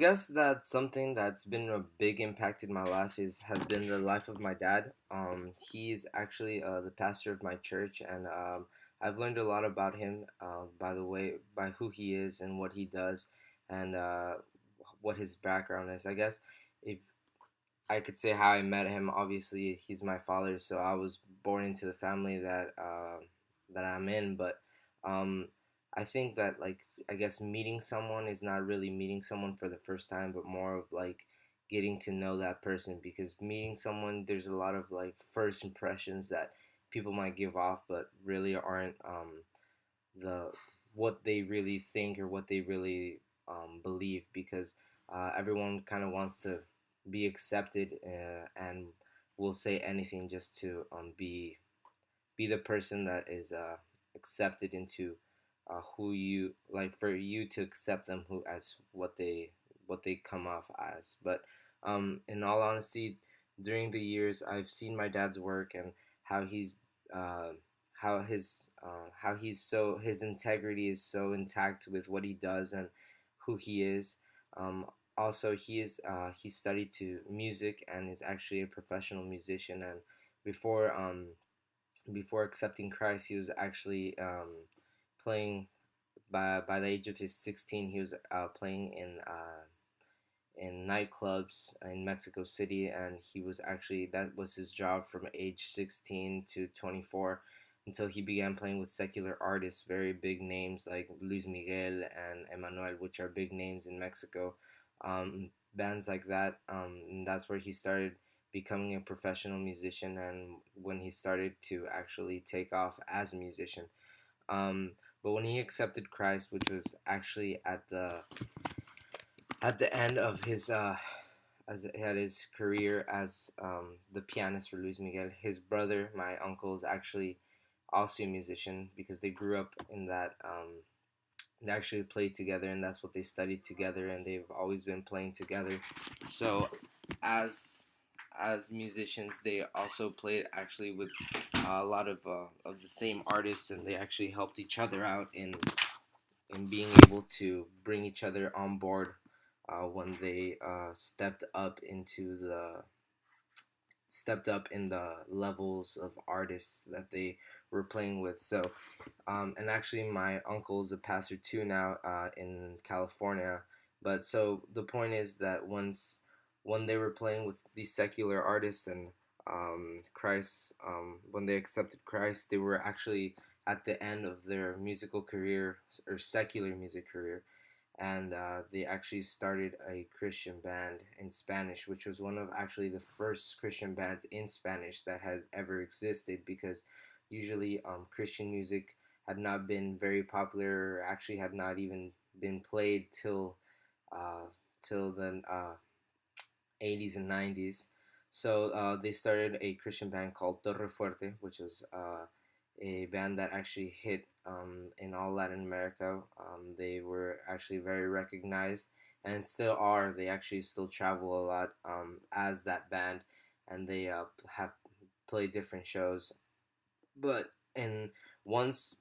Guess that something that's been a big impact in my life is has been the life of my dad. He's actually the pastor of my church, and I've learned a lot about him by the way, by who he is and what he does, and what his background is. I guess if I could say how I met him, obviously he's my father, so I was born into the family that I'm in. But um, I think that I guess meeting someone is not really meeting someone for the first time, but more of like getting to know that person. Because meeting someone, there's a lot of like first impressions that people might give off, but really aren't the what they really think or what they really believe. Because everyone kind of wants to be accepted and will say anything just to be the person that is accepted into who you like, for you to accept them who as what they come off as. But in all honesty, during the years, I've seen my dad's work and how he's uh, how he's so his integrity is so intact with what he does and who he is. Also, he studied to music and is actually a professional musician. And before before accepting Christ, he was actually playing by the age of his 16. He was playing in nightclubs in Mexico City, and he was actually that was his job from age 16 to 24 until he began playing with secular artists, very big names like Luis Miguel and Emmanuel, which are big names in Mexico. Bands like that, and that's where he started becoming a professional musician, and when he started to actually take off as a musician. Um, but when he accepted Christ, which was actually at the end of his as had his career as the pianist for Luis Miguel. His brother, my uncle, is actually also a musician because they grew up in that. They actually played together, and that's what they studied together, and they've always been playing together. So, as as musicians, they also played actually with a lot of the same artists, and they actually helped each other out in being able to bring each other on board when they stepped up in the levels of artists that they were playing with. So, and actually, my uncle is a pastor too now in California. But so the point is that when they were playing with these secular artists and Christ, when they accepted Christ, they were actually at the end of their musical career or secular music career, and they actually started a Christian band in Spanish, which was one of actually the first Christian bands in Spanish that had ever existed. Because usually Christian music had not been very popular, or actually had not even been played uh, till the 80s and 90s. So they started a Christian band called Torre Fuerte, which was a band that actually hit in all Latin America. They were actually very recognized and still are. They actually still travel a lot as that band, and they have played different shows. But and once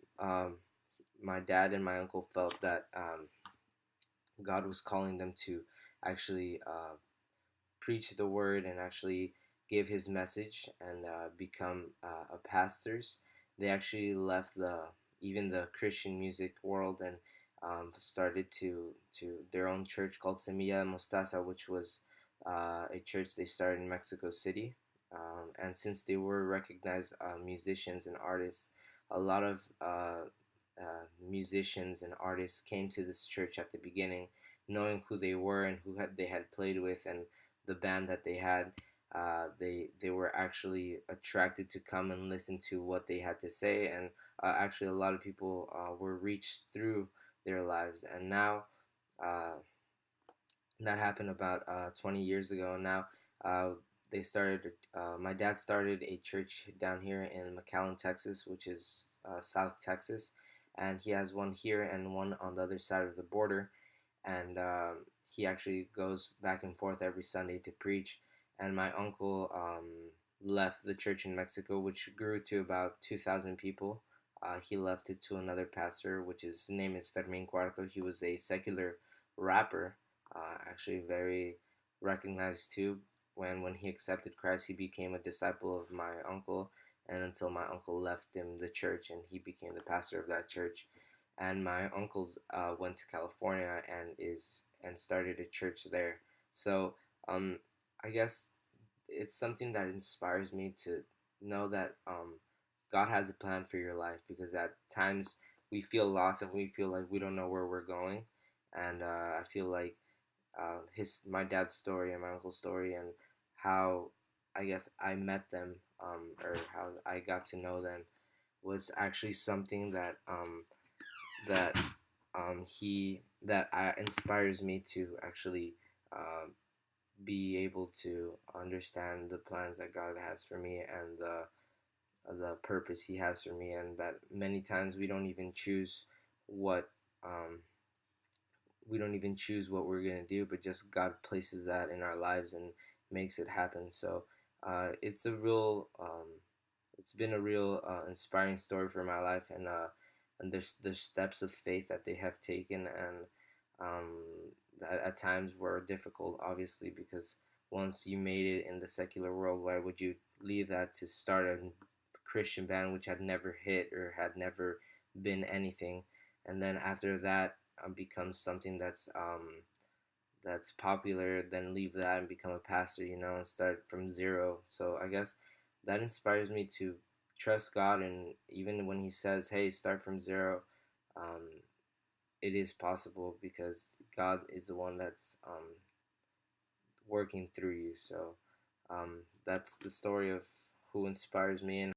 my dad and my uncle felt that God was calling them to actually preach the word and actually give his message and become pastors. They actually left the even the Christian music world and started to their own church called Semilla de Mostaza, which was a church they started in Mexico City. And since they were recognized musicians and artists, a lot of musicians and artists came to this church at the beginning, knowing who they were and who they had played with, and the band that they had. They were actually attracted to come and listen to what they had to say, and actually a lot of people were reached through their lives. And now uh, that happened about 20 years ago. And now uh, they started. My dad started a church down here in McAllen, Texas, which is South Texas, and he has one here and one on the other side of the border. And he actually goes back and forth every Sunday to preach. And my uncle left the church in Mexico, which grew to about 2,000 people. He left it to another pastor, which his name is Fermin Cuarto. He was a secular rapper, actually very recognized too. When he accepted Christ, he became a disciple of my uncle, and until my uncle left him the church, and he became the pastor of that church. And my uncle's went to California and started a church there. So um, I guess it's something that inspires me to know that God has a plan for your life, because at times we feel lost and we feel like we don't know where we're going. And I feel like his my dad's story and my uncle's story, and how I guess I met them, or how I got to know them, was actually something that he that inspires me to actually be able to understand the plans that God has for me, and the purpose He has for me, and that many times what um, we don't even choose what we're gonna do, but just God places that in our lives and makes it happen. So it's been a real inspiring story for my life, and there's steps of faith that they have taken, and um, that at times were difficult, obviously, because once you made it in the secular world, why would you leave that to start a Christian band which had never hit or had never been anything, and then after that becomes something that's popular, then leave that and become a pastor, and start from zero. So I guess that inspires me to trust God, and even when He says, "Hey, start from zero," um, it is possible because God is the one that's working through you. So that's the story of who inspires me and